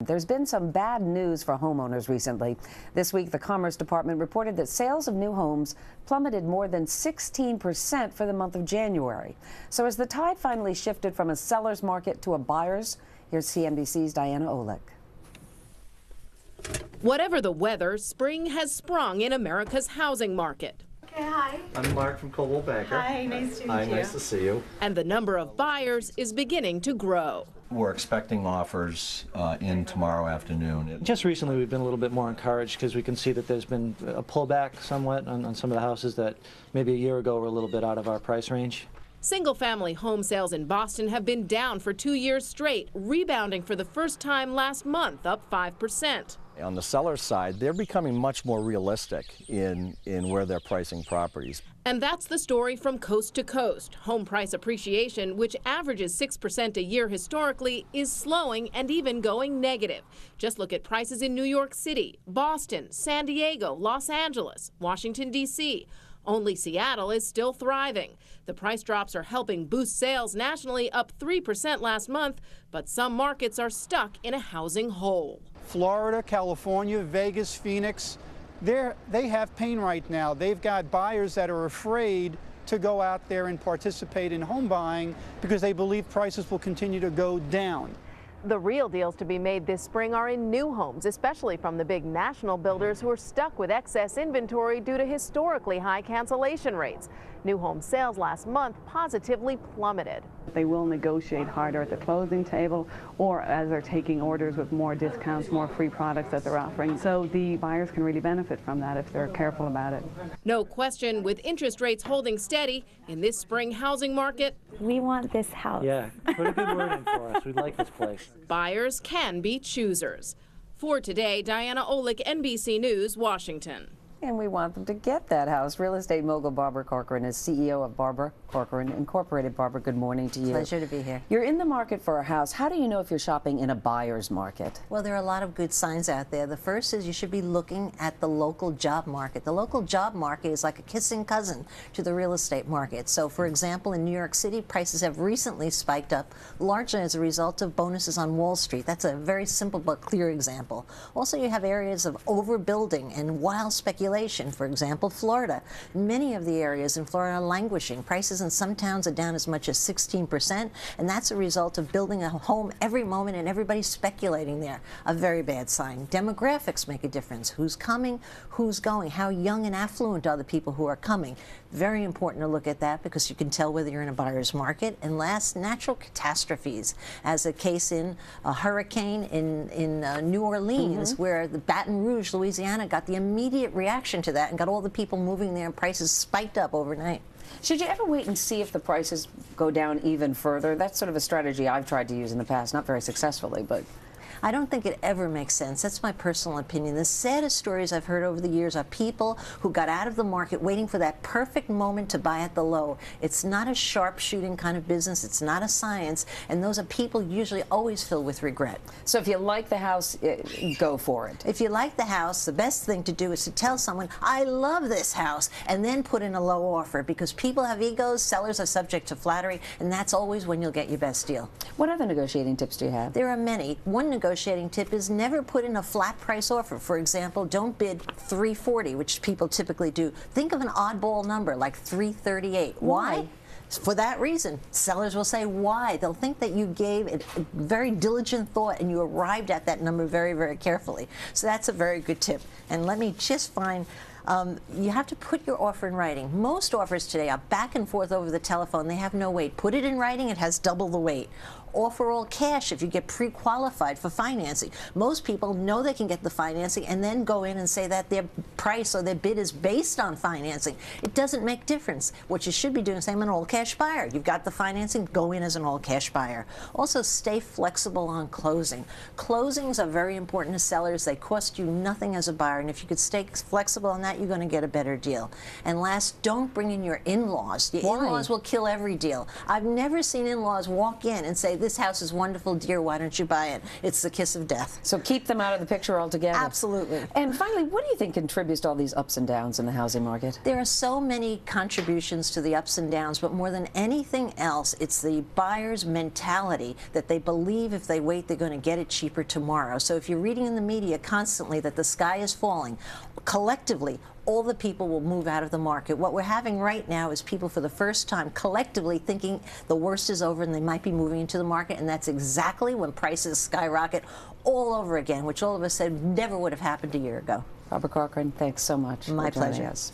There's been some bad news for homeowners recently. This week, the Commerce Department reported that sales of new homes plummeted more than 16% for the month of January. So as the tide finally shifted from a seller's market to a buyer's, here's CNBC's Diana Olick. Whatever the weather, spring has sprung in America's housing market. Okay, hi. I'm Mark from Coldwell Banker. Hi, nice to meet you. Hi, nice to see you. And the number of buyers is beginning to grow. We're expecting offers in tomorrow afternoon. Just recently we've been a little bit more encouraged because we can see that there's been a pullback somewhat on some of the houses that maybe a year ago were a little bit out of our price range. Single-family home sales in Boston have been down for 2 years straight, rebounding for the first time last month, up 5%. On the seller's side, they're becoming much more realistic in where they're pricing properties. And that's the story from coast to coast. Home price appreciation, which averages 6% a year historically, is slowing and even going negative. Just look at prices in New York City, Boston, San Diego, Los Angeles, Washington, D.C. Only Seattle is still thriving. The price drops are helping boost sales nationally, up 3% last month, but some markets are stuck in a housing hole. Florida, California, Vegas, Phoenix, they have pain right now. They've got buyers that are afraid to go out there and participate in home buying because they believe prices will continue to go down. The real deals to be made this spring are in new homes, especially from the big national builders who are stuck with excess inventory due to historically high cancellation rates. New home sales last month positively plummeted. They will negotiate harder at the closing table or as they're taking orders with more discounts, more free products that they're offering. So the buyers can really benefit from that if they're careful about it. No question, with interest rates holding steady in this spring housing market, we want this house. Yeah, put a good word in for us. We like this place. Buyers can be choosers. For today, Diana Olick, NBC News, Washington. And we want them to get that house. Real estate mogul Barbara Corcoran is CEO of Barbara Corcoran Incorporated. Barbara, good morning to you. Pleasure to be here. You're in the market for a house. How do you know if you're shopping in a buyer's market? Well, there are a lot of good signs out there. The first is you should be looking at the local job market. The local job market is like a kissing cousin to the real estate market. So, for example, in New York City, prices have recently spiked up, largely as a result of bonuses on Wall Street. That's a very simple but clear example. Also, you have areas of overbuilding and wild speculation. For example, Florida. Many of the areas in Florida are languishing. Prices in some towns are down as much as 16%, and that's a result of building a home every moment and everybody speculating there. A very bad sign. Demographics make a difference. Who's coming, who's going, how young and affluent are the people who are coming. Very important to look at that because you can tell whether you're in a buyer's market. And last, natural catastrophes, as a case in a hurricane in New Orleans, where the Baton Rouge, Louisiana, got the immediate reaction to that and got all the people moving there, and prices spiked up overnight. Should you ever wait and see if the prices go down even further? That's sort of a strategy I've tried to use in the past, not very successfully, but I don't think it ever makes sense. That's my personal opinion. The saddest stories I've heard over the years are people who got out of the market waiting for that perfect moment to buy at the low. It's not a sharpshooting kind of business. It's not a science. And those are people usually always filled with regret. So if you like the house, go for it. If you like the house, the best thing to do is to tell someone, I love this house, and then put in a low offer, because people have egos, sellers are subject to flattery, and that's always when you'll get your best deal. What other negotiating tips do you have? There are many. One negotiating tip is never put in a flat price offer. For example, don't bid $340, which people typically do. Think of an oddball number like $338. Why? For that reason. Sellers will say why. They'll think that you gave it a very diligent thought and you arrived at that number very, very carefully. So that's a very good tip. And let me just find, you have to put your offer in writing. Most offers today are back and forth over the telephone. They have no weight. Put it in writing, it has double the weight. Offer all cash if you get pre-qualified for financing. Most people know they can get the financing and then go in and say that their price or their bid is based on financing. It doesn't make difference. What you should be doing is saying, I'm an all-cash buyer. You've got the financing, go in as an all-cash buyer. Also, stay flexible on closing. Closings are very important to sellers. They cost you nothing as a buyer, and if you could stay flexible on that, you're going to get a better deal. And last, don't bring in your in-laws. The in-laws will kill every deal. I've never seen in-laws walk in and say, this house is wonderful, dear, why don't you buy it? It's the kiss of death. So keep them out of the picture altogether. Absolutely. And finally, what do you think contributes to all these ups and downs in the housing market? There are so many contributions to the ups and downs, but more than anything else, it's the buyer's mentality that they believe if they wait, they're going to get it cheaper tomorrow. So if you're reading in the media constantly that the sky is falling, collectively, all the people will move out of the market. What we're having right now is people for the first time collectively thinking the worst is over and they might be moving into the market, and that's exactly when prices skyrocket all over again, which all of us said never would have happened a year ago. Barbara Corcoran, thanks so much. My for joining pleasure. us.